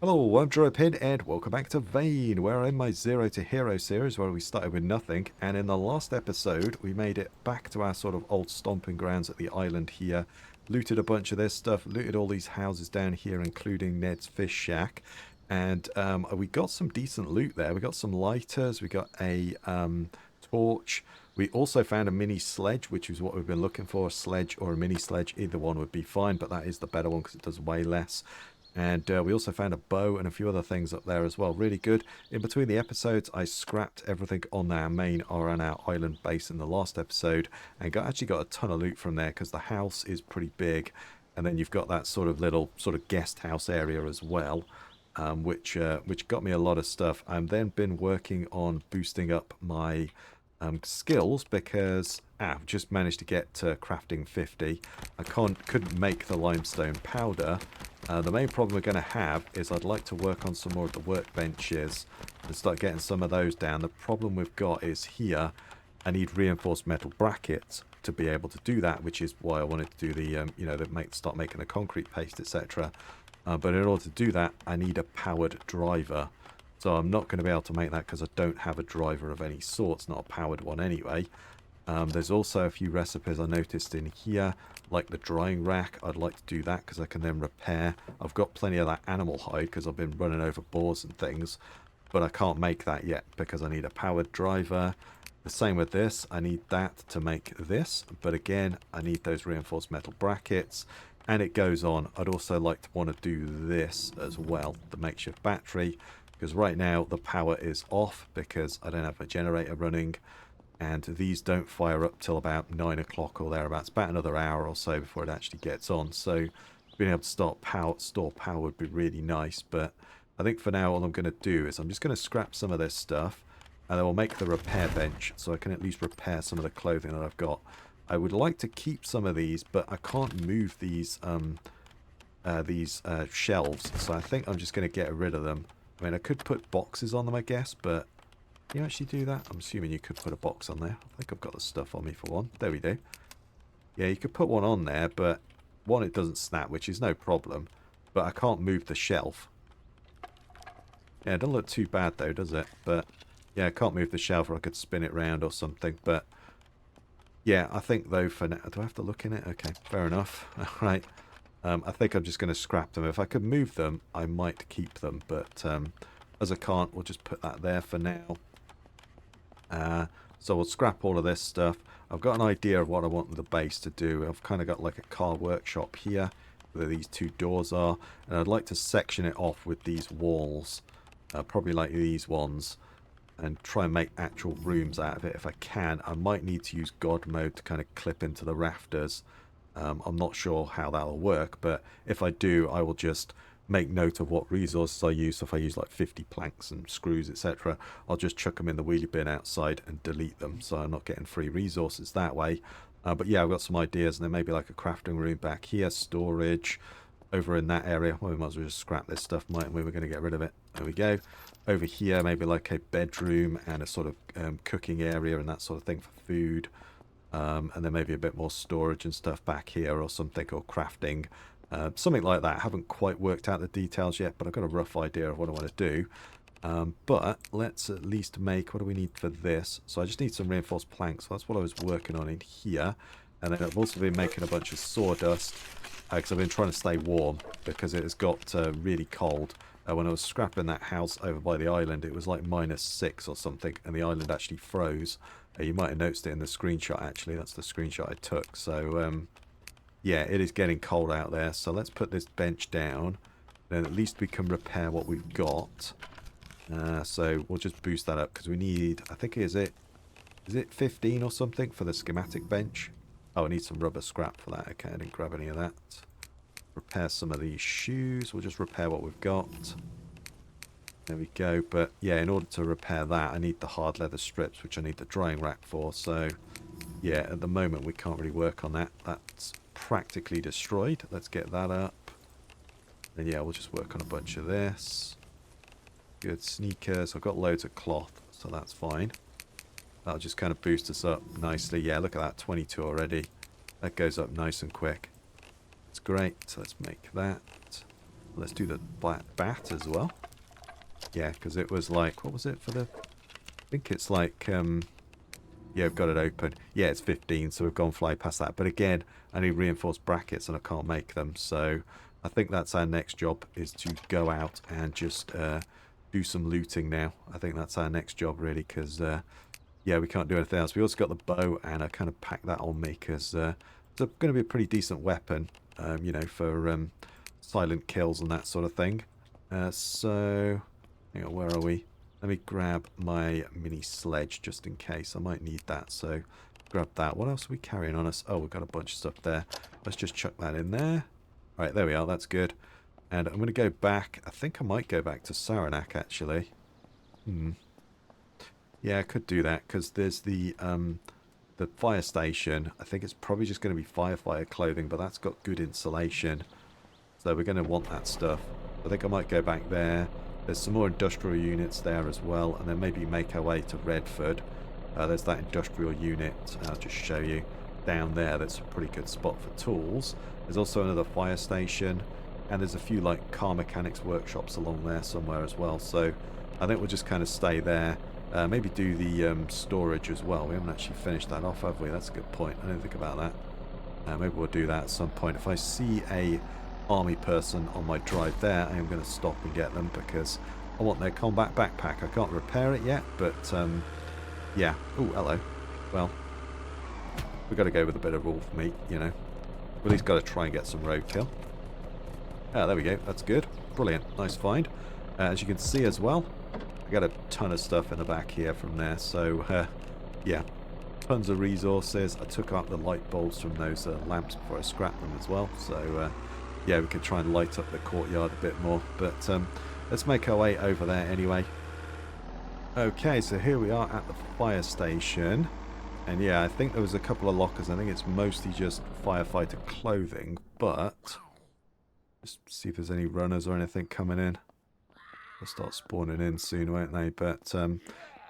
Hello, I'm Pin, and welcome back to Vane, where I'm in my Zero to Hero series where we started with nothing, and in the last episode we made it back to our sort of old stomping grounds at the island here, looted a bunch of this stuff, looted all these houses down here including Ned's fish shack, and we got some decent loot there. We got some lighters, we got a torch, we also found a mini sledge, which is what we've been looking for, a sledge or a mini sledge, either one would be fine, but that is the better one because it does way less. And we also found a bow and a few other things up there as well. Really good. In between the episodes, I scrapped everything on our main or on our island base in the last episode, and actually got a ton of loot from there because the house is pretty big. And then you've got that sort of little sort of guest house area as well, which got me a lot of stuff. I've then been working on boosting up my skills because I've just managed to get to crafting 50. I couldn't make the limestone powder. The main problem we're going to have is I'd like to work on some more of the workbenches and start getting some of those down. The problem we've got is here I need reinforced metal brackets to be able to do that, which is why I wanted to do the start making the concrete paste, etc. But in order to do that, I need a powered driver. So I'm not going to be able to make that because I don't have a driver of any sorts, not a powered one anyway. There's also a few recipes I noticed in here, like the drying rack. I'd like to do that because I can then repair. I've got plenty of that animal hide because I've been running over boars and things, but I can't make that yet because I need a powered driver. The same with this. I need that to make this, but again, I need those reinforced metal brackets, and it goes on. I'd also like to want to do this as well, the makeshift battery, because right now the power is off because I don't have a generator running. And these don't fire up till about 9 o'clock or thereabouts, about another hour or so before it actually gets on. So being able to store power would be really nice. But I think for now all I'm going to do is I'm just going to scrap some of this stuff, and then we'll make the repair bench so I can at least repair some of the clothing that I've got. I would like to keep some of these, but I can't move these shelves, so I think I'm just going to get rid of them. I mean, I could put boxes on them, I guess, but can you actually do that? I'm assuming you could put a box on there. I think I've got the stuff on me for one. There we go. Yeah, you could put one on there, but one, it doesn't snap, which is no problem. But I can't move the shelf. Yeah, it doesn't look too bad though, does it? But yeah, I can't move the shelf, or I could spin it round or something. But yeah, I think though for now, do I have to look in it? Okay, fair enough. All right. I think I'm just going to scrap them. If I could move them, I might keep them. But as I can't, we'll just put that there for now. So we'll scrap all of this stuff. I've got an idea of what I want the base to do. I've kind of got like a car workshop here where these two doors are, and I'd like to section it off with these walls, probably like these ones, and try and make actual rooms out of it if I can. I might need to use God mode to kind of clip into the rafters. I'm not sure how that'll work, but if I do, I will just make note of what resources I use. So if I use like 50 planks and screws, etc., I'll just chuck them in the wheelie bin outside and delete them, so I'm not getting free resources that way. But yeah, I've got some ideas, and then maybe like a crafting room back here, storage over in that area. Well, we might as well just scrap this stuff, mightn't we? We're going to get rid of it. There we go. Over here, maybe like a bedroom and a sort of cooking area and that sort of thing for food. And then maybe a bit more storage and stuff back here or something, or crafting. Something like that. I haven't quite worked out the details yet, but I've got a rough idea of what I want to do. But let's at least make, what do we need for this? So I just need some reinforced planks. So that's what I was working on in here. And then I've also been making a bunch of sawdust because I've been trying to stay warm because it has got really cold. When I was scrapping that house over by the island, it was like -6 or something, and the island actually froze. You might have noticed it in the screenshot, actually. That's the screenshot I took. So yeah, it is getting cold out there. So let's put this bench down. Then at least we can repair what we've got. So we'll just boost that up because we need, I think, is it 15 or something for the schematic bench? Oh, I need some rubber scrap for that. Okay, I didn't grab any of that. Repair some of these shoes. We'll just repair what we've got. There we go. But yeah, in order to repair that, I need the hard leather strips, which I need the drying rack for. So yeah, at the moment we can't really work on that. That's practically destroyed. Let's get that up. And yeah, we'll just work on a bunch of this. Good sneakers. I've got loads of cloth, so that's fine. That'll just kind of boost us up nicely. Yeah, look at that, 22 already. That goes up nice and quick. It's great. So let's make that. Let's do the black bat as well. Yeah, because it was like, what was it for the... I think it's like, yeah, we've got it open. Yeah, it's 15, so we've gone fly past that. But again, I need reinforced brackets and I can't make them. So I think that's our next job, is to go out and just do some looting now. I think that's our next job, really, because, yeah, we can't do anything else. We also got the bow, and I kind of packed that on me because it's going to be a pretty decent weapon, you know, for silent kills and that sort of thing. So, hang on, where are we? Let me grab my mini sledge just in case. I might need that, so grab that. What else are we carrying on us? Oh, we've got a bunch of stuff there. Let's just chuck that in there. All right, there we are. That's good. And I'm going to go back. I think I might go back to Saranac, actually. Yeah, I could do that, because there's the fire station. I think it's probably just going to be firefighter clothing, but that's got good insulation. So we're going to want that stuff. I think I might go back there. There's some more industrial units there as well, and then maybe make our way to Redford. There's that industrial unit, I'll just show you, down there. That's a pretty good spot for tools. There's also another fire station, and there's a few like car mechanics workshops along there somewhere as well. So I think we'll just kind of stay there. Maybe do the storage as well. We haven't actually finished that off, have we? That's a good point. I didn't think about that. Maybe we'll do that at some point. If I see a army person on my drive there, I am going to stop and get them, because I want their combat backpack. I can't repair it yet, but yeah. Oh, hello. Well, we've got to go with a bit of wolf meat, you know. Well, he's got to try and get some roadkill. Ah, there we go. That's good. Brilliant. Nice find. As you can see as well, I got a ton of stuff in the back here from there. So, yeah, tons of resources. I took out the light bulbs from those lamps before I scrapped them as well. So, yeah, we can try and light up the courtyard a bit more. But let's make our way over there anyway. Okay, so here we are at the fire station. And yeah, I think there was a couple of lockers. I think it's mostly just firefighter clothing. But just see if there's any runners or anything coming in. They'll start spawning in soon, won't they? But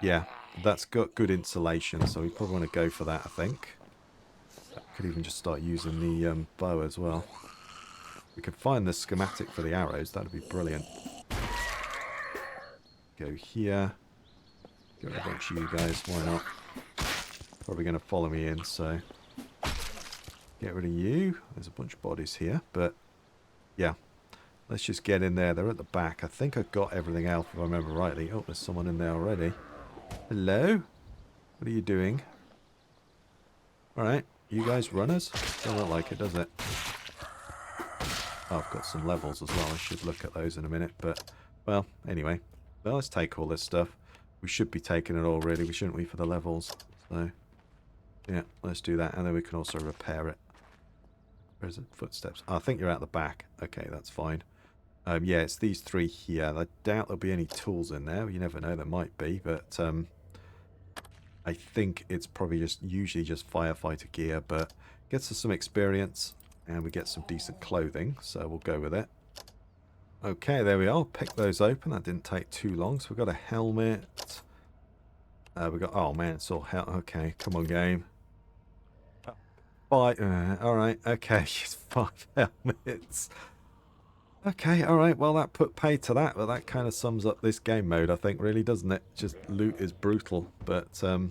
yeah, that's got good insulation. So we probably want to go for that, I think. Could even just start using the bow as well. We could find the schematic for the arrows. That'd be brilliant. Go here. Get a bunch of you guys. Why not? Probably going to follow me in, so get rid of you. There's a bunch of bodies here, but yeah. Let's just get in there. They're at the back. I think I've got everything else, if I remember rightly. Oh, there's someone in there already. Hello? What are you doing? Alright. You guys runners? Don't look like it, does it? Oh, I've got some levels as well. I should look at those in a minute. But, well, anyway. Well, let's take all this stuff. We should be taking it all, really. We shouldn't we, for the levels? So, yeah, let's do that. And then we can also repair it. Where's it? Footsteps. Oh, I think you're out the back. Okay, that's fine. Yeah, it's these three here. I doubt there'll be any tools in there. You never know, there might be. But I think it's probably just usually just firefighter gear. But gets us some experience. And we get some decent clothing. So we'll go with it. Okay, there we are. Pick those open. That didn't take too long. So we've got a helmet. We got... Oh, man, it's all hell. Okay, come on, game. Alright, okay, 5 helmets. Okay, alright, well that put pay to that, but that kind of sums up this game mode, I think, really, doesn't it? Just loot is brutal, but, oh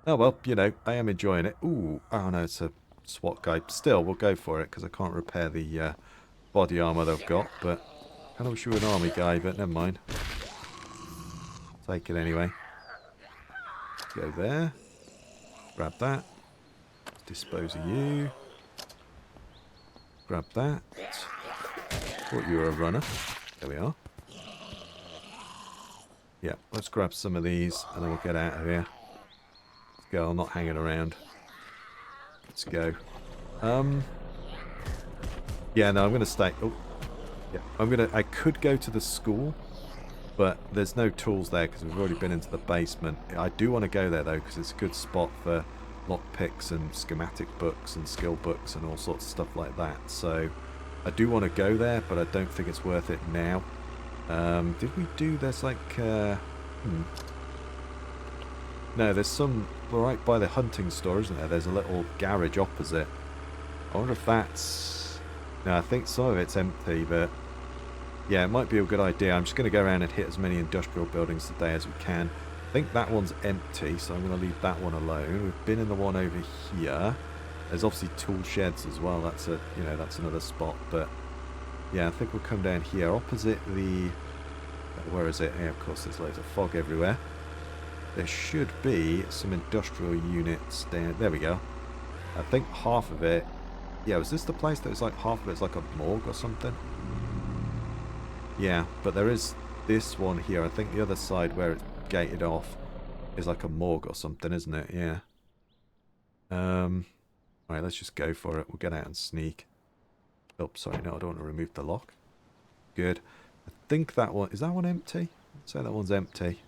well, you know, I am enjoying it. Ooh, oh no, it's a SWAT guy. Still, we'll go for it, because I can't repair the body armor they've got, but I kind of wish you were an army guy, but never mind. Take it anyway. Go there. Grab that. Dispose of you. Grab that. Thought you were a runner. There we are. Yeah, let's grab some of these and then we'll get out of here. Let's go, I'm not hanging around. Let's go. Yeah, no, I'm gonna stay. Oh, yeah, I could go to the school, but there's no tools there because we've already been into the basement. I do want to go there though because it's a good spot for lockpicks and schematic books and skill books and all sorts of stuff like that. So I do want to go there, but I don't think it's worth it now. Did we do... There's like... No, there's some... Right by the hunting store, isn't there? There's a little garage opposite. I wonder if that's... No, I think some of it's empty, but... Yeah, it might be a good idea. I'm just going to go around and hit as many industrial buildings today as we can. I think that one's empty, so I'm going to leave that one alone. We've been in the one over here. There's obviously tool sheds as well. That's a, you know, that's another spot. But yeah, I think we'll come down here opposite the. Where is it? Yeah, of course, there's loads of fog everywhere. There should be some industrial units down. There we go. I think half of it. Yeah, was this the place that was like half of it's like a morgue or something? Yeah, but there is this one here. I think the other side where it's gated off is like a morgue or something, isn't it? Yeah. Alright, let's just go for it. We'll get out and sneak. Oh, sorry, no, I don't want to remove the lock. Good. I think that one... Is that one empty? I'd say that one's empty.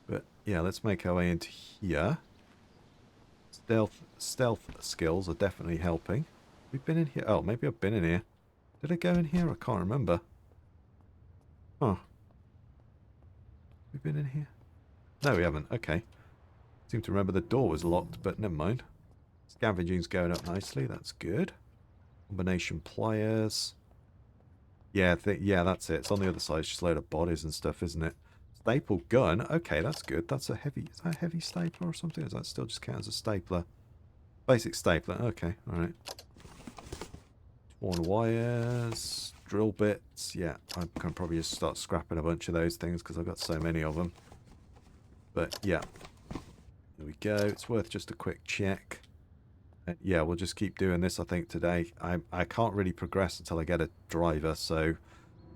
But, yeah, let's make our way into here. Stealth skills are definitely helping. We've been in here. Oh, maybe I've been in here. Did I go in here? I can't remember. Huh. We've been in here? No, we haven't. Okay. Seem to remember the door was locked, but never mind. Scavenging's going up nicely. That's good. Combination pliers. Yeah, yeah, that's it. It's on the other side. It's just a load of bodies and stuff, isn't it? Staple gun. Okay, that's good. That's a heavy... Is that a heavy stapler or something? Or does that still just count as a stapler? Basic stapler. Okay, alright. Torn wires. Drill bits. Yeah, I can probably just start scrapping a bunch of those things because I've got so many of them. But, yeah. There we go. It's worth just a quick check. Yeah, we'll just keep doing this, I think, today. I can't really progress until I get a driver, so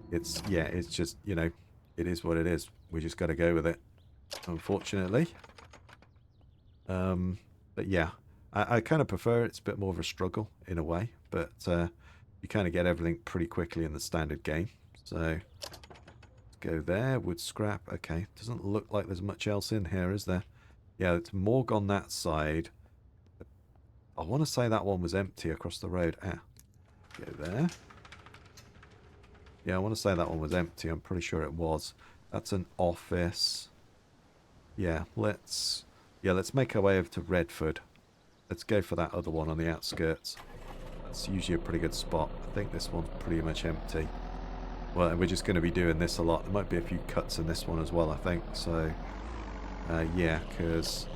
it's, yeah, it's just, you know, it is what it is. We just got to go with it, unfortunately. But yeah, I kind of prefer it. It's a bit more of a struggle in a way, but you kind of get everything pretty quickly in the standard game. So let's go there. Wood scrap. Okay, doesn't look like there's much else in here, is there? Yeah, it's morgue on that side. I want to say that one was empty across the road. Ah, go there. Yeah, I want to say that one was empty. I'm pretty sure it was. That's an office. Yeah, let's make our way over to Redford. Let's go for that other one on the outskirts. That's usually a pretty good spot. I think this one's pretty much empty. Well, we're just going to be doing this a lot. There might be a few cuts in this one as well, I think. So, yeah, because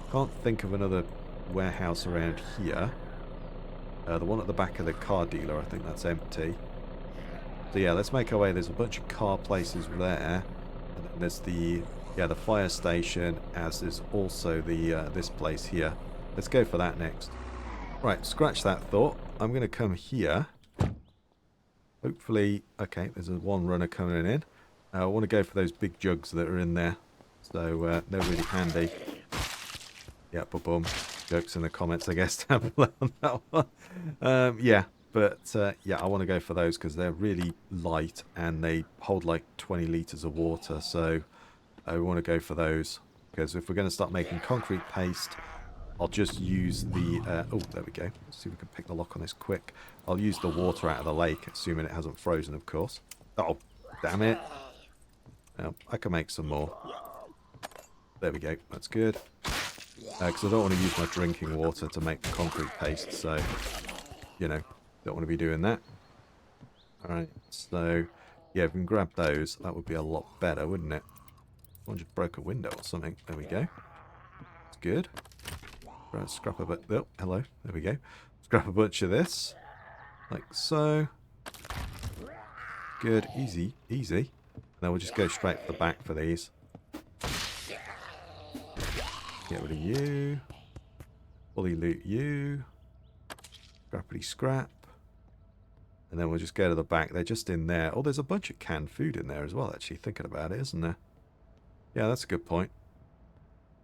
I can't think of another warehouse around here. The one at the back of the car dealer, I think that's empty. So yeah, let's make our way. There's a bunch of car places there. And then there's the fire station, as is also the this place here. Let's go for that next. Right, scratch that thought. I'm going to come here. Hopefully, okay, there's a one runner coming in. I want to go for those big jugs that are in there. So they're really handy. Yeah, boom. Jokes in the comments, I guess, down below on that one. Yeah, but yeah, I want to go for those because they're really light and they hold like 20 litres of water. So I want to go for those because if we're going to start making concrete paste, I'll just use the... oh, there we go. Let's see if we can pick the lock on this quick. I'll use the water out of the lake, assuming it hasn't frozen, of course. Oh, damn it. I can make some more. There we go. That's good. Because I don't want to use my drinking water to make the concrete paste, so, you know, don't want to be doing that. Alright, so, yeah, if we can grab those, that would be a lot better, wouldn't it? Someone just broke a window or something. There we go. It's good. Right, scrap a bit. Oh, hello. There we go. Scrap a bunch of this. Like so. Good. Easy. Easy. And then we'll just go straight to the back for these. Get rid of you. Fully loot you. Scrappity scrap. And then we'll just go to the back. They're just in there. Oh, there's a bunch of canned food in there as well, actually, thinking about it, isn't there? Yeah, that's a good point.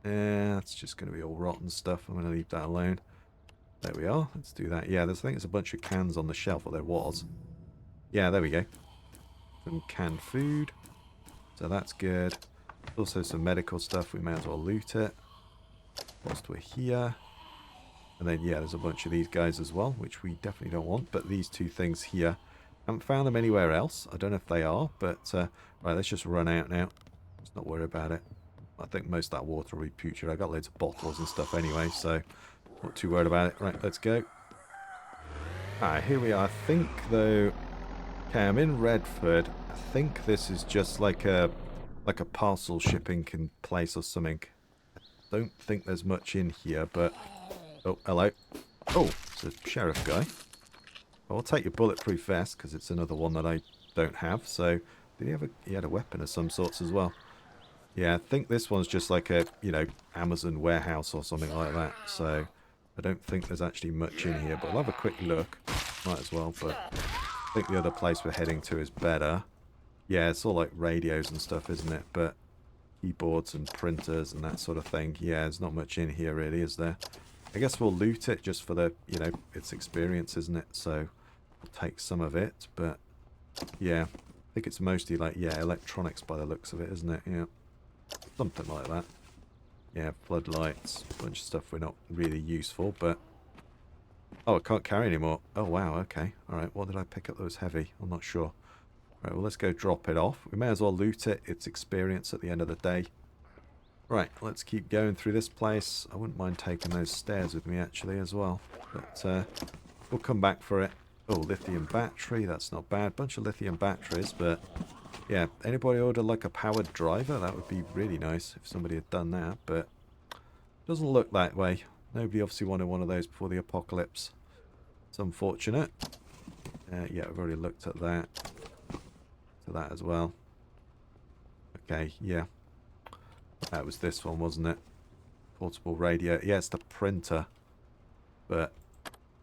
Yeah, that's just going to be all rotten stuff. I'm going to leave that alone. There we are. Let's do that. Yeah, I think there's a bunch of cans on the shelf, or there was. Yeah, there we go. Some canned food. So that's good. Also some medical stuff. We may as well loot it whilst we're here. And then, yeah, there's a bunch of these guys as well, which we definitely don't want. But these two things here, haven't found them anywhere else. I don't know if they are, but right, let's just run out now. Let's not worry about it. I think most of that water will be putrid. I got loads of bottles and stuff anyway, so not too worried about it. Right, let's go. Alright, here we are. I think, though, Okay, I'm in Redford. I think this is just like a parcel shipping place or something. Don't think there's much in here, but oh, hello. Oh, it's a sheriff guy. I'll take your bulletproof vest because it's another one that I don't have. So, did he have he had a weapon of some sorts as well? Yeah, I think this one's just like a, Amazon warehouse or something like that. So, I don't think there's actually much in here, but I'll have a quick look. Might as well, but I think the other place we're heading to is better. Yeah, it's all like radios and stuff, isn't it? But keyboards and printers and that sort of thing. Yeah, there's not much in here really, is there? I guess we'll loot it just for the, its experience, isn't it? So we'll take some of it, but yeah, I think it's mostly like, yeah, electronics by the looks of it, isn't it? Yeah, something like that. Yeah, floodlights, a bunch of stuff we're not really useful, but... Oh, I can't carry anymore. Oh, wow, okay. Alright, what did I pick up that was heavy? I'm not sure. Right, well, let's go drop it off. We may as well loot it. It's experience at the end of the day. Right, let's keep going through this place. I wouldn't mind taking those stairs with me, actually, as well. But we'll come back for it. Oh, lithium battery. That's not bad. Bunch of lithium batteries, but... Yeah, anybody order, like, a powered driver? That would be really nice if somebody had done that, but... Doesn't look that way. Nobody obviously wanted one of those before the apocalypse. It's unfortunate. Yeah, I've already looked at that. To that as well. Okay, yeah. That was this one, wasn't it? Portable radio. Yeah, it's the printer. But,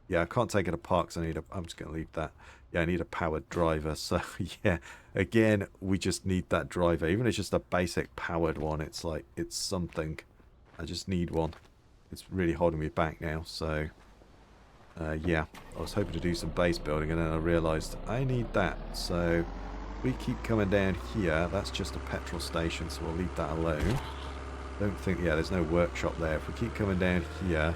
yeah, I can't take it apart because I need a... I'm just going to leave that. Yeah, I need a powered driver. So, yeah, again, we just need that driver. Even if it's just a basic powered one, it's like, it's something. I just need one. It's really holding me back now, so... yeah, I was hoping to do some base building, and then I realised I need that. So, we keep coming down here. That's just a petrol station, so we'll leave that alone. Don't think... Yeah, there's no workshop there. If we keep coming down here,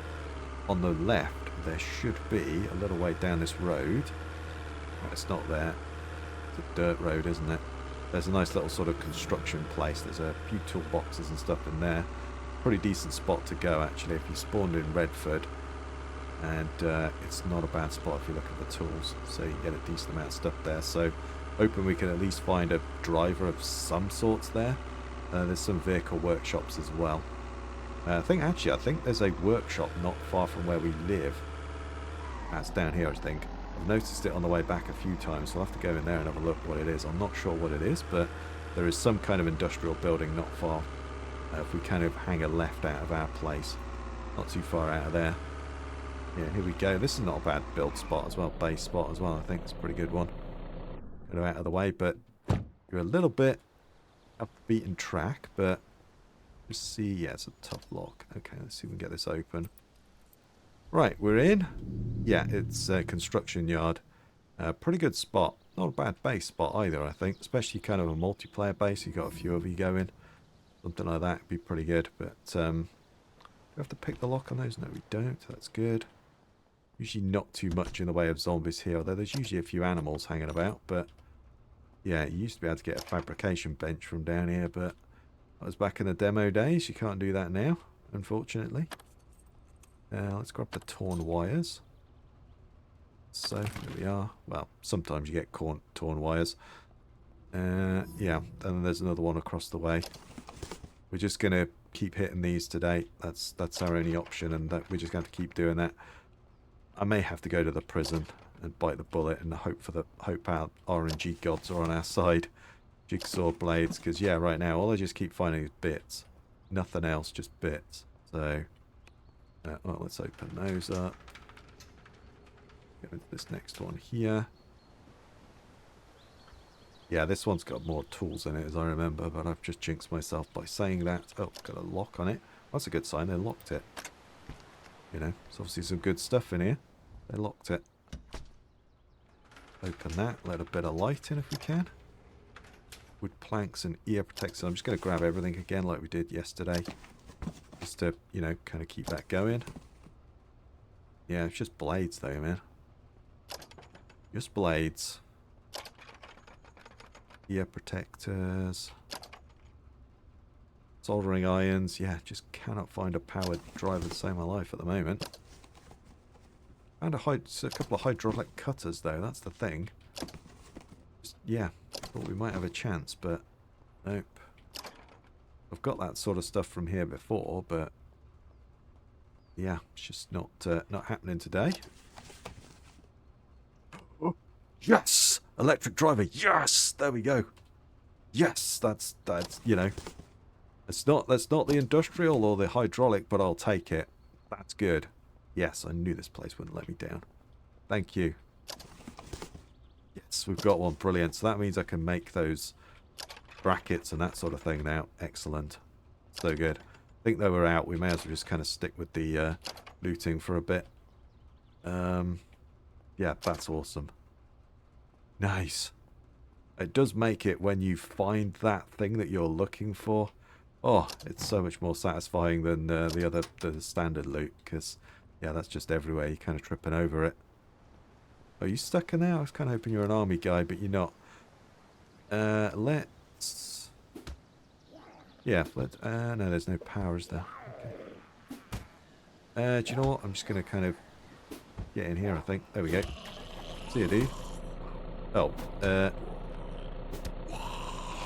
on the left, there should be a little way down this road. No, it's not there. It's a dirt road, isn't it? There's a nice little sort of construction place. There's a few toolboxes and stuff in there. Pretty decent spot to go, actually, if you spawned in Redford. And it's not a bad spot if you're looking for tools. So you get a decent amount of stuff there. So hoping we can at least find a driver of some sorts there. There's some vehicle workshops as well. I think there's a workshop not far from where we live. That's down here, I think. I've noticed it on the way back a few times, so I'll have to go in there and have a look what it is. I'm not sure what it is, but there is some kind of industrial building not far. If we kind of hang a left out of our place. Not too far out of there. Yeah, here we go. This is not a bad build spot as well. Base spot as well. I think it's a pretty good one. Go out of the way, but you're a little bit up the beaten track, but just see. Yeah, it's a tough lock. Okay, let's see if we can get this open. Right, we're in. Yeah, it's a construction yard. Pretty good spot. Not a bad base spot either, I think. Especially kind of a multiplayer base. You've got a few of you going. Something like that would be pretty good. But do we have to pick the lock on those? No, we don't. That's good. Usually not too much in the way of zombies here, although there's usually a few animals hanging about. But yeah, you used to be able to get a fabrication bench from down here, but that was back in the demo days. You can't do that now, unfortunately. Let's grab the torn wires. So, here we are. Well, sometimes you get torn wires. Yeah, and there's another one across the way. We're just going to keep hitting these today. That's our only option, and we're just going to keep doing that. I may have to go to the prison and bite the bullet and hope our RNG gods are on our side. Jigsaw blades, because yeah, right now all I just keep finding is bits. Nothing else, just bits. So, well, let's open those up. Go into this next one here. Yeah, this one's got more tools in it, as I remember, but I've just jinxed myself by saying that. Oh, it's got a lock on it. That's a good sign. They locked it. You know, there's obviously some good stuff in here. They locked it. Open that. Let a bit of light in if we can. Wood planks and ear protectors. I'm just going to grab everything again like we did yesterday. Just to, you know, kind of keep that going. Yeah, it's just blades though, man. Just blades. Ear protectors. Soldering irons. Yeah, just cannot find a powered driver to save my life at the moment. Found a couple of hydraulic cutters though, that's the thing. yeah, thought we might have a chance, but nope. I've got that sort of stuff from here before, but yeah, it's just not happening today. Oh, yes! Electric driver, yes! There we go. Yes, that's you know, that's not the industrial or the hydraulic, but I'll take it. That's good. Yes, I knew this place wouldn't let me down. Thank you. Yes, we've got one. Brilliant. So that means I can make those brackets and that sort of thing now. Excellent. So good. I think though we're out, we may as well just kind of stick with the looting for a bit. Yeah, that's awesome. Nice. It does make it when you find that thing that you're looking for. Oh, it's so much more satisfying than the standard loot, because yeah, that's just everywhere. You're kind of tripping over it. Are you stuck in there? I was kind of hoping you're an army guy, but you're not. Let's... Yeah, no, there's no power, is there? Okay. Do you know what? I'm just going to kind of get in here, I think. There we go. See you, dude. Oh,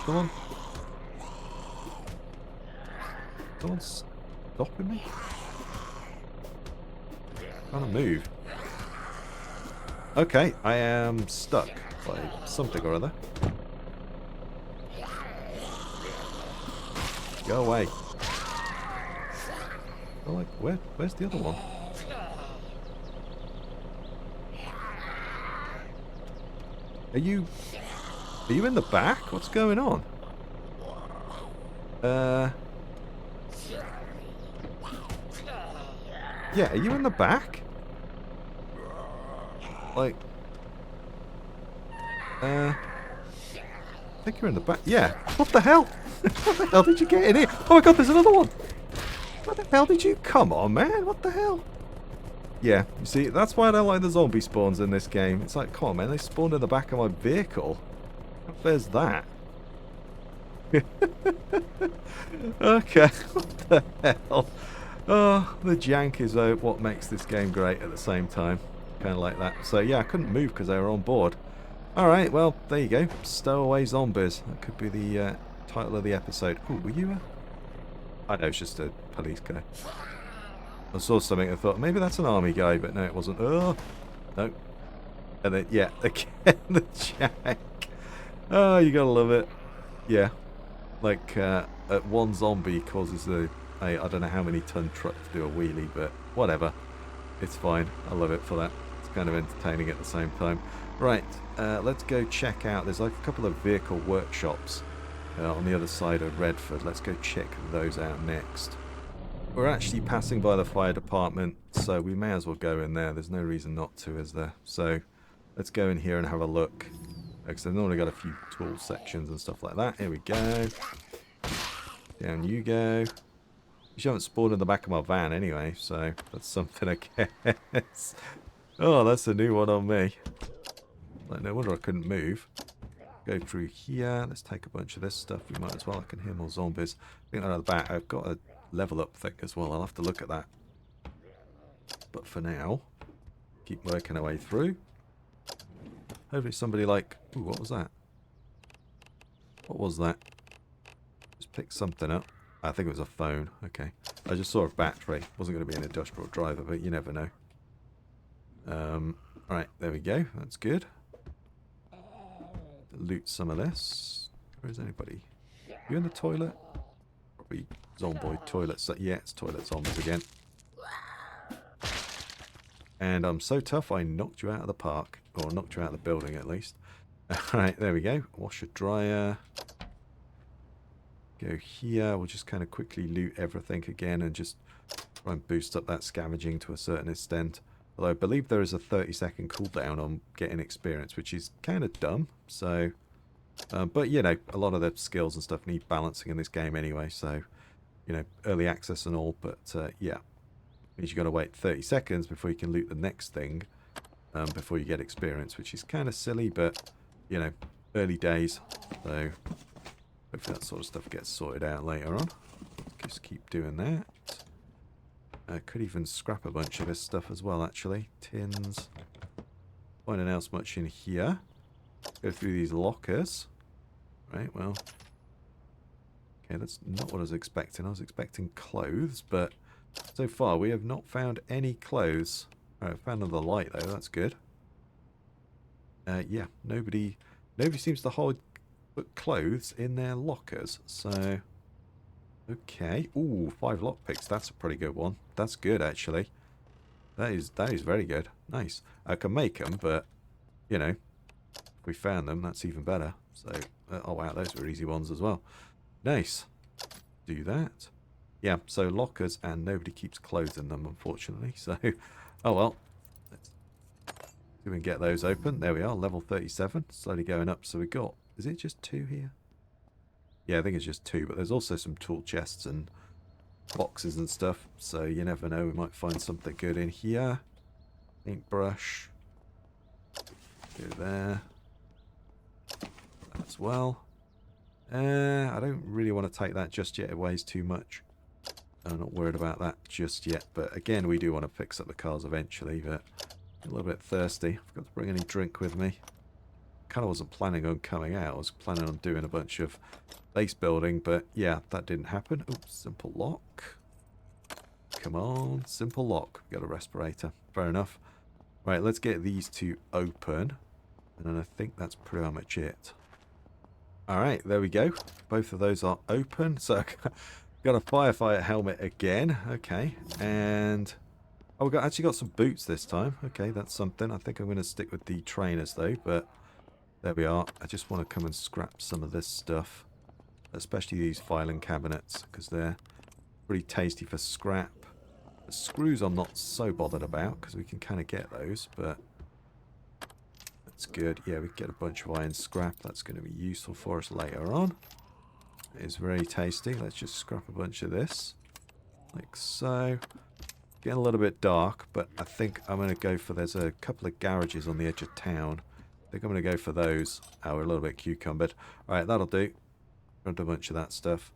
come on. Someone's stopping me? Trying to move. Okay, I am stuck by something or other. Go away. Oh, like, where's the other one? Are you in the back? What's going on? Yeah, are you in the back? Like, I think you're in the back. Yeah. What the hell? What the hell did you get in here? Oh my god, there's another one. Where the hell did you come on, man? What the hell? Yeah, you see, that's why I don't like the zombie spawns in this game. It's like, come on, man, they spawned in the back of my vehicle. How fair's that? Okay, what the hell? Oh, the jank is what makes this game great at the same time. Kind of like that. So yeah, I couldn't move because they were on board. Alright, well, there you go. Stowaway zombies. That could be the title of the episode. Oh, were you I know, it's just a police guy. I saw something and thought, maybe that's an army guy, but no, it wasn't. Oh, no. And then, yeah, again, the jank. Oh, you gotta love it. Yeah. Like, one zombie causes I don't know how many ton truck to do a wheelie, but whatever. It's fine. I love it for that. It's kind of entertaining at the same time. Right, let's go check out. There's like a couple of vehicle workshops on the other side of Redford. Let's go check those out next. We're actually passing by the fire department, so we may as well go in there. There's no reason not to, is there? So let's go in here and have a look. Because they've normally got a few tool sections and stuff like that. Here we go. Down you go. You haven't spawned in the back of my van anyway, so that's something I guess. Oh, that's a new one on me. Like, no wonder I couldn't move. Go through here. Let's take a bunch of this stuff. We might as well. I can hear more zombies. I think out of the back, I've got a level up thing as well. I'll have to look at that. But for now, keep working our way through. Hopefully somebody like... Ooh, what was that? What was that? Just picked something up. I think it was a phone. Okay. I just saw a battery. Wasn't going to be an industrial driver, but you never know. Alright, there we go. That's good. Loot some of this. Where is anybody? You in the toilet? Probably zomboid toilets. So, yeah, it's toilet zombies again. And I'm so tough I knocked you out of the park. Or knocked you out of the building at least. Alright, there we go. Washer dryer. Go here. We'll just kind of quickly loot everything again and just try and boost up that scavenging to a certain extent. Although I believe there is a 30-second cooldown on getting experience, which is kind of dumb. So, but you know, a lot of the skills and stuff need balancing in this game anyway. So, you know, early access and all. But yeah, means you got to wait 30 seconds before you can loot the next thing, before you get experience, which is kind of silly. But you know, early days. So hopefully that sort of stuff gets sorted out later on. Just keep doing that. I could even scrap a bunch of this stuff as well, actually. Tins. Finding else much in here. Go through these lockers. Right, well. Okay, that's not what I was expecting. I was expecting clothes, but so far we have not found any clothes. Alright, found another light though, that's good. Yeah, nobody seems to put clothes in their lockers, so okay. Ooh, 5 lockpicks, that's a pretty good one. That's good actually. That is very good. Nice. I can make them, but you know, if we found them, that's even better. So, oh wow, those were easy ones as well. Nice. Do that. Yeah, so lockers, and nobody keeps clothes in them, unfortunately. So, oh well. Let's see if we can get those open. There we are, level 37. Slowly going up. So we got, is it just 2 here? Yeah, I think it's just 2, but there's also some tool chests and boxes and stuff. So you never know, we might find something good in here. Paintbrush. Go there. As well. I don't really want to take that just yet. It weighs too much. I'm not worried about that just yet. But again, we do want to fix up the cars eventually. But I'm a little bit thirsty. I forgot to bring any drink with me. Kind of wasn't planning on coming out. I was planning on doing a bunch of base building. But yeah, that didn't happen. Oops, simple lock. Come on, simple lock. We've got a respirator. Fair enough. Right, let's get these two open. And then I think that's pretty much it. Alright, there we go. Both of those are open. So, got a firefighter helmet again. Okay, and oh, we actually got some boots this time. Okay, that's something. I think I'm going to stick with the trainers though, but there we are. I just want to come and scrap some of this stuff, especially these filing cabinets, because they're pretty tasty for scrap. The screws I'm not so bothered about, because we can kind of get those, but that's good. Yeah, we get a bunch of iron scrap. That's going to be useful for us later on. It is very tasty. Let's just scrap a bunch of this. Like so. Getting a little bit dark, but I think I'm going to go for... There's a couple of garages on the edge of town. I think I'm going to go for those. Oh, we're a little bit cucumbered. Alright, that'll do. Grabbed a bunch of that stuff.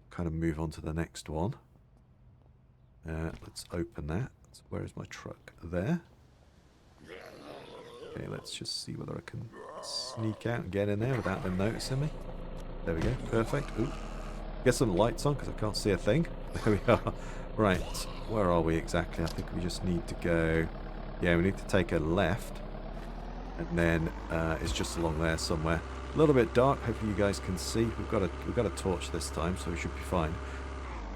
Kind of move on to the next one. Let's open that. So where is my truck? There. Okay, let's just see whether I can sneak out and get in there without them noticing me. There we go. Perfect. Ooh. Get some lights on because I can't see a thing. There we are. Right. Where are we exactly? I think we just need to go... Yeah, we need to take a left. And then it's just along there somewhere. A little bit dark. Hopefully you guys can see. We've got a torch this time, so we should be fine.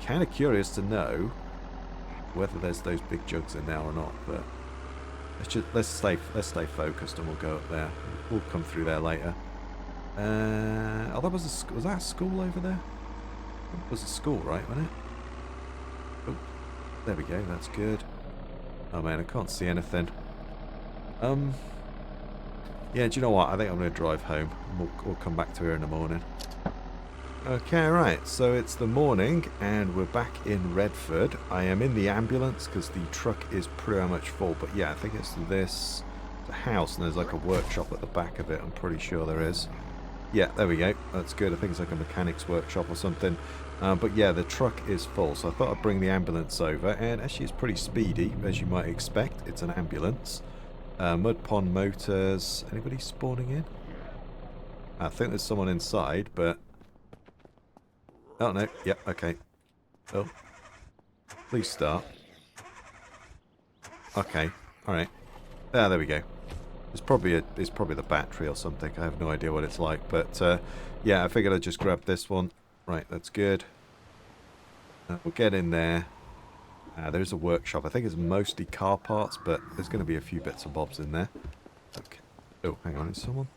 Kind of curious to know whether there's those big jugs in there or not, but... Let's stay focused and we'll go up there. We'll come through there later. Oh, that was that a school over there? It was a school, right, wasn't it? Oh, there we go. That's good. Oh man, I can't see anything. Yeah, do you know what? I think I'm going to drive home. We'll come back to here in the morning. Okay, right, so it's the morning and we're back in Redford. I am in the ambulance because the truck is pretty much full, but yeah, I think it's this the house and there's like a workshop at the back of it. I'm pretty sure there is. Yeah, there we go. That's good. I think it's like a mechanics workshop or something. But yeah, the truck is full, so I thought I'd bring the ambulance over, and actually it's pretty speedy, as you might expect. It's an ambulance. Mud Pond Motors. Anybody spawning in? I think there's someone inside, but... Oh, no. Yep, okay. Oh. Please start. Okay. Alright. Ah, there we go. It's probably the battery or something. I have no idea what it's like. But, yeah, I figured I'd just grab this one. Right, that's good. We'll get in there. There's a workshop. I think it's mostly car parts, but there's going to be a few bits and bobs in there. Okay. Oh, hang on. Is someone?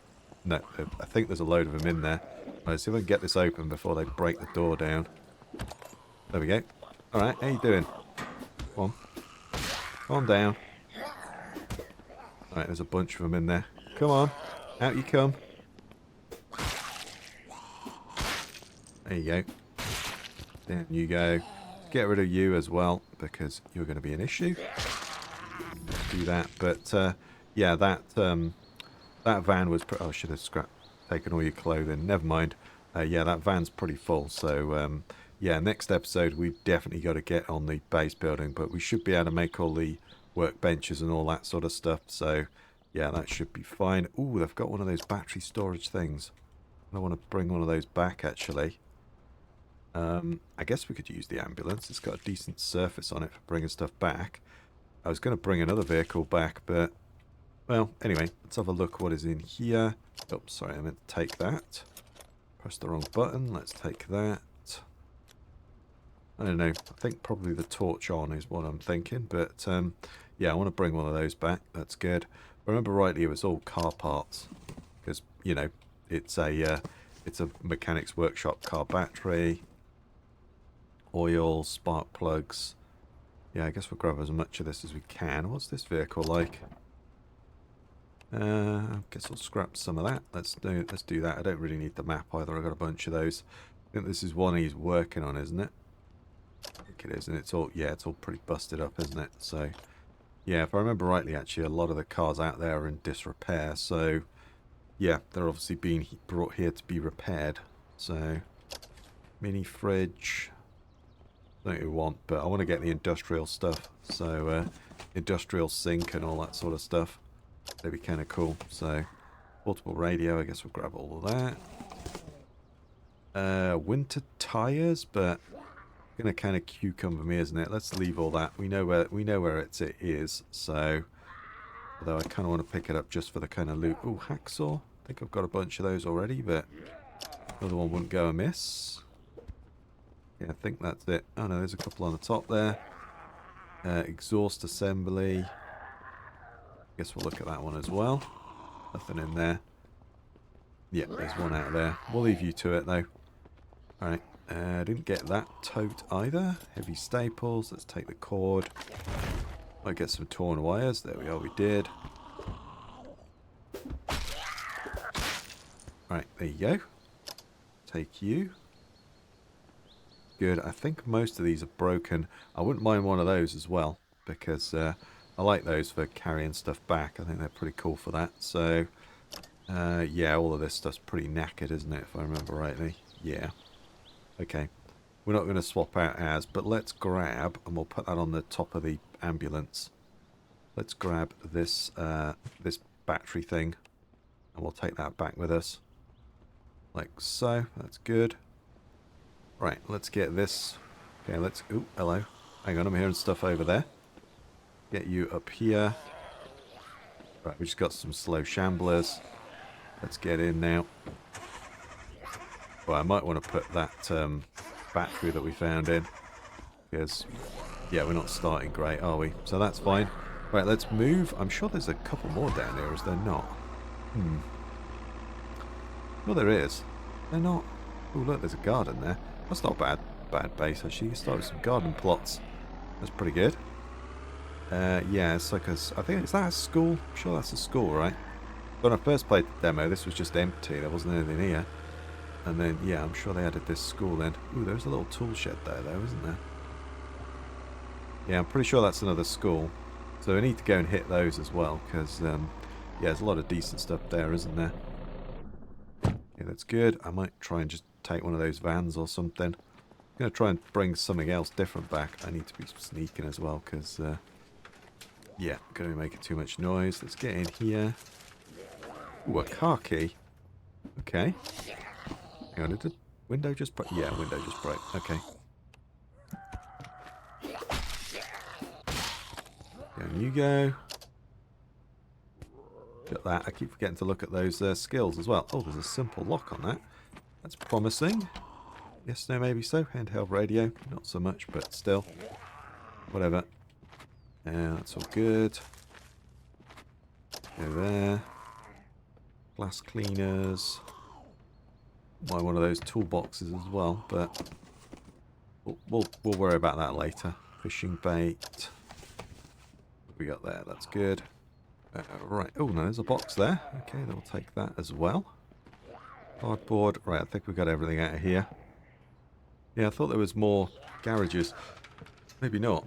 No, I think there's a load of them in there. Let's see if I can get this open before they break the door down. There we go. Alright, how you doing? Come on. Calm down. Alright, there's a bunch of them in there. Come on. Out you come. There you go. Down you go. Get rid of you as well, because you're going to be an issue. Do that. But, yeah, that van was... Oh, I should have taken all your clothing. Never mind. Yeah, that van's pretty full. So, yeah, next episode we've definitely got to get on the base building. But we should be able to make all the workbenches and all that sort of stuff. So, Yeah, that should be fine. Ooh, they've got one of those battery storage things. I want to bring one of those back, actually. I guess we could use the ambulance. It's got a decent surface on it for bringing stuff back. I was going to bring another vehicle back, but... Well, anyway, let's have a look what is in here. Oh, sorry, I meant to take that. Press the wrong button. Let's take that. I don't know. I think probably the torch on is what I'm thinking. But, yeah, I want to bring one of those back. That's good. If I remember rightly, it was all car parts. Because, you know, it's a mechanics workshop car battery. Oil, spark plugs. Yeah, I guess we'll grab as much of this as we can. What's this vehicle like? I guess I'll scrap some of that. Let's do that. I don't really need the map either. I've got a bunch of those. I think this is one he's working on, isn't it? I think it is, and it's all, yeah, it's all pretty busted up, isn't it? So, yeah, if I remember rightly, actually, a lot of the cars out there are in disrepair. So, yeah, they're obviously being brought here to be repaired. So, mini fridge. I don't really want, but I want to get the industrial stuff. So, industrial sink and all that sort of stuff. That'd be kind of cool. So, portable radio, I guess we'll grab all of that. Winter tires, but gonna kind of cucumber me, isn't it? Let's leave all that. We know where it is. So, although I kind of want to pick it up just for the kind of loot. Ooh, hacksaw. I think I've got a bunch of those already, but another one wouldn't go amiss. Yeah, I think that's it. Oh no, there's a couple on the top there. Exhaust assembly. Guess we'll look at that one as well. Nothing in there. Yeah, there's one out there. We'll leave you to it though. Alright, didn't get that tote either. Heavy staples. Let's take the cord. Might get some torn wires. There we are, we did. Alright, there you go. Take you. Good. I think most of these are broken. I wouldn't mind one of those as well, because I like those for carrying stuff back. I think they're pretty cool for that. So, yeah, all of this stuff's pretty knackered, isn't it, if I remember rightly? Yeah. Okay. We're not going to swap out ours, but let's grab, and we'll put that on the top of the ambulance. Let's grab this, this battery thing, and we'll take that back with us. Like so. That's good. Right, let's get this. Okay, let's... Ooh, hello. Hang on, I'm hearing stuff over there. Get you up here. Right, we just got some slow shamblers. Let's get in now. Well, I might want to put that battery that we found in. Because, yeah, we're not starting great, are we? So that's fine. Right, let's move. I'm sure there's a couple more down here, is there not? Well, there is. They're not. Oh, look, there's a garden there. That's not bad. Bad base, actually. You start with some garden plots. That's pretty good. Yeah, it's like a... I think, is that a school? I'm sure that's a school, right? When I first played the demo, this was just empty. There wasn't anything here. And then, yeah, I'm sure they added this school then. Ooh, there's a little tool shed there, though, isn't there? Yeah, I'm pretty sure that's another school. So we need to go and hit those as well, because, yeah, there's a lot of decent stuff there, isn't there? Yeah, that's good. I might try and just take one of those vans or something. I'm going to try and bring something else different back. I need to be sneaking as well, because, yeah, going to be making too much noise. Let's get in here. Ooh, a car key. Okay. Hang on, did the window just break? Yeah, window just broke. Okay. Down you go. Got that. I keep forgetting to look at those skills as well. Oh, there's a simple lock on that. That's promising. Yes, no, maybe so. Handheld radio. Not so much, but still. Whatever. Yeah, that's all good. Go there. Glass cleaners. Might one of those toolboxes as well, but we'll worry about that later. Fishing bait. What we got there? That's good. Right. Oh no, there's a box there. Okay, then we'll take that as well. Cardboard. Right, I think we got everything out of here. Yeah, I thought there was more garages. Maybe not.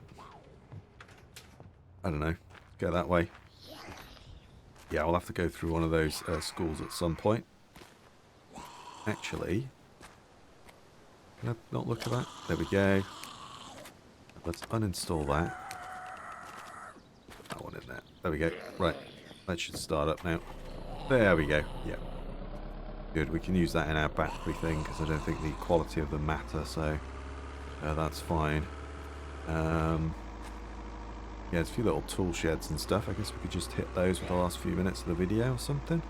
I don't know. Go that way. Yeah, we'll have to go through one of those schools at some point. Actually, can I not look at that? There we go. Let's uninstall that. That one in there. There we go. Right. That should start up now. There we go. Yeah. Good. We can use that in our battery thing because I don't think the quality of them matter, so that's fine. Yeah, there's a few little tool sheds and stuff. I guess we could just hit those with the last few minutes of the video or something.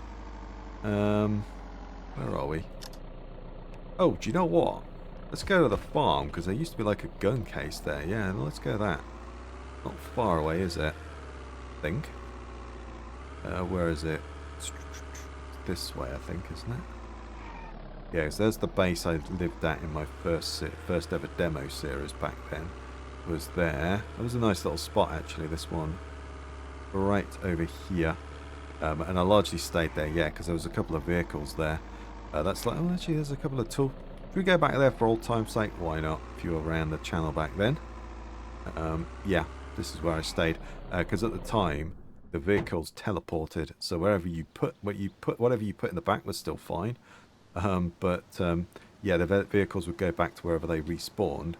Where are we? Oh, do you know what? Let's go to the farm, because there used to be like a gun case there. Yeah, let's go that. Not far away, is it? I think. Where is it? This way, I think, isn't it? Yeah, so there's the base I lived at in my first ever demo series back then. Was there. That was a nice little spot, actually, this one. Right over here. And I largely stayed there, yeah, because there was a couple of vehicles there. That's like, oh, actually, there's a couple of tools. Should we go back there for old time's sake? Why not? If you were around the channel back then. Yeah, this is where I stayed. Because at the time, the vehicles teleported. So wherever you put, whatever you put in the back was still fine. Yeah, the vehicles would go back to wherever they respawned.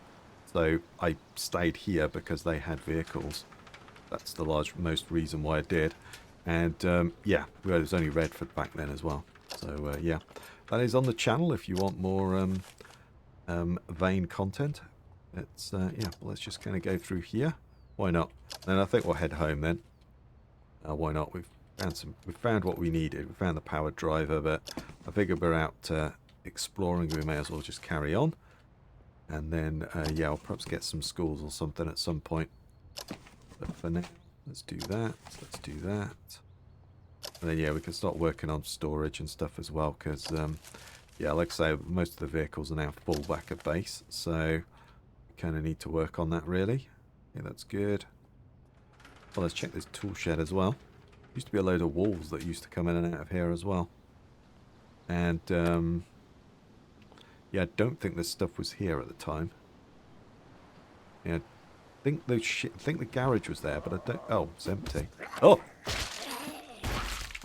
So I stayed here because they had vehicles. That's the most reason why I did. And yeah, there was only Redford back then as well. So yeah, that is on the channel if you want more Vane content. It's yeah, well, let's just kind of go through here. Why not? And I think we'll head home then. Why not? We've found what we needed. We found the powered driver, but I figured we're out exploring. We may as well just carry on. And then yeah, I'll perhaps get some schools or something at some point. But for now, let's do that. Let's do that. And then yeah, we can start working on storage and stuff as well, because yeah, like I say, most of the vehicles are now full back at base, so we kind of need to work on that really. Yeah, that's good. Well, let's check this tool shed as well. Used to be a load of walls that used to come in and out of here as well. And yeah, I don't think this stuff was here at the time. Yeah, I think the garage was there, but I don't. Oh, it's empty. Oh.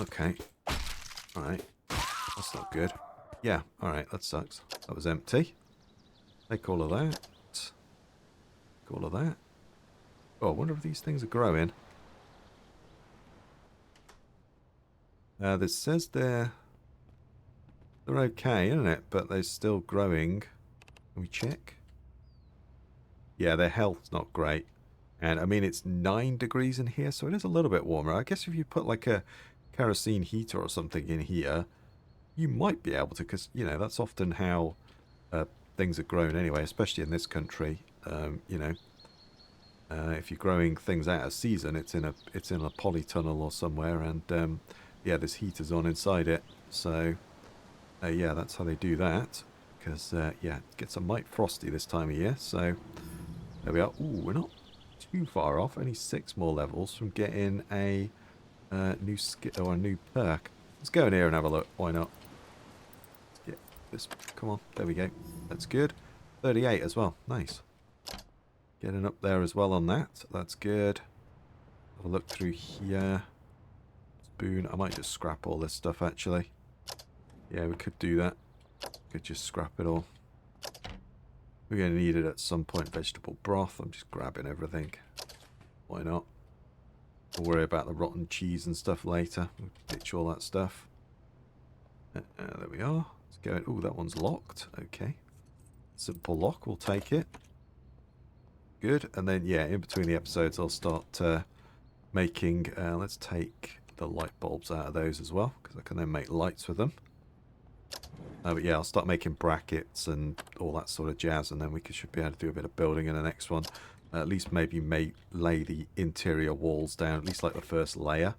Okay. All right. That's not good. Yeah. All right. That sucks. That was empty. Take all of that. Take all of that. Oh, I wonder if these things are growing. This says they're okay, isn't it? But they're still growing. Can we check? Yeah, their health's not great. And I mean, it's 9 degrees in here, so it is a little bit warmer. I guess if you put like a kerosene heater or something in here, you might be able to, because, you know, that's often how things are grown anyway, especially in this country. You know, if you're growing things out of season, it's in a polytunnel or somewhere, and yeah, there's heaters on inside it. So yeah, that's how they do that. Because yeah, it gets a mite frosty this time of year. So there we are. Ooh, we're not too far off. Only 6 more levels from getting a new skill or a new perk. Let's go in here and have a look. Why not? Let's get this. Come on. There we go. That's good. 38 as well. Nice. Getting up there as well on that. That's good. Have a look through here. Spoon. I might just scrap all this stuff actually. Yeah, we could do that. Could just scrap it all. We're going to need it at some point. Vegetable broth. I'm just grabbing everything. Why not? We'll worry about the rotten cheese and stuff later. We'll ditch all that stuff. There we are. Let's go in. Oh, that one's locked. Okay. Simple lock. We'll take it. Good. And then, yeah, in between the episodes, I'll start making... let's take the light bulbs out of those as well, because I can then make lights with them. But yeah, I'll start making brackets and all that sort of jazz, and then we should be able to do a bit of building in the next one. At least maybe lay the interior walls down, at least like the first layer.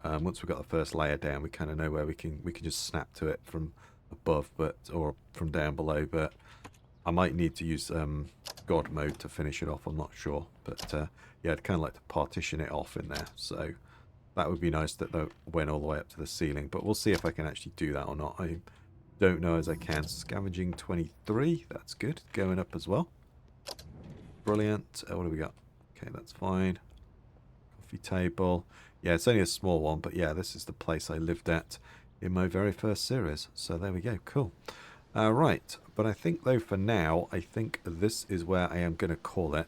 Once we've got the first layer down, we kind of know where we can just snap to it from above, or from down below. But I might need to use God mode to finish it off. I'm not sure, but yeah, I'd kind of like to partition it off in there. So that would be nice that they went all the way up to the ceiling. But we'll see if I can actually do that or not. I don't know as I can. Scavenging 23. That's good. Going up as well. Brilliant. What do we got? Okay, that's fine. Coffee table. Yeah, it's only a small one, but yeah, this is the place I lived at in my very first series. So there we go. Cool. Right. But I think, though, for now, I think this is where I am going to call it.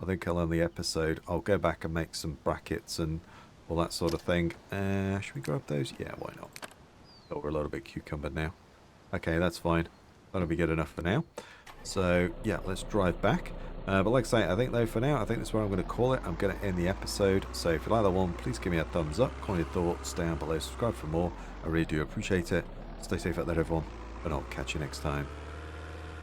I think I'll end the episode. I'll go back and make some brackets and all that sort of thing. Should we grab those? Yeah, why not? Oh, we're a little bit cucumbered now. Okay, that's fine. That'll be good enough for now. So, yeah, let's drive back. But like I say, I think though for now, I think that's where I'm going to call it. I'm going to end the episode. So if you like that one, please give me a thumbs up. Comment your thoughts down below. Subscribe for more. I really do appreciate it. Stay safe out there, everyone. And I'll catch you next time.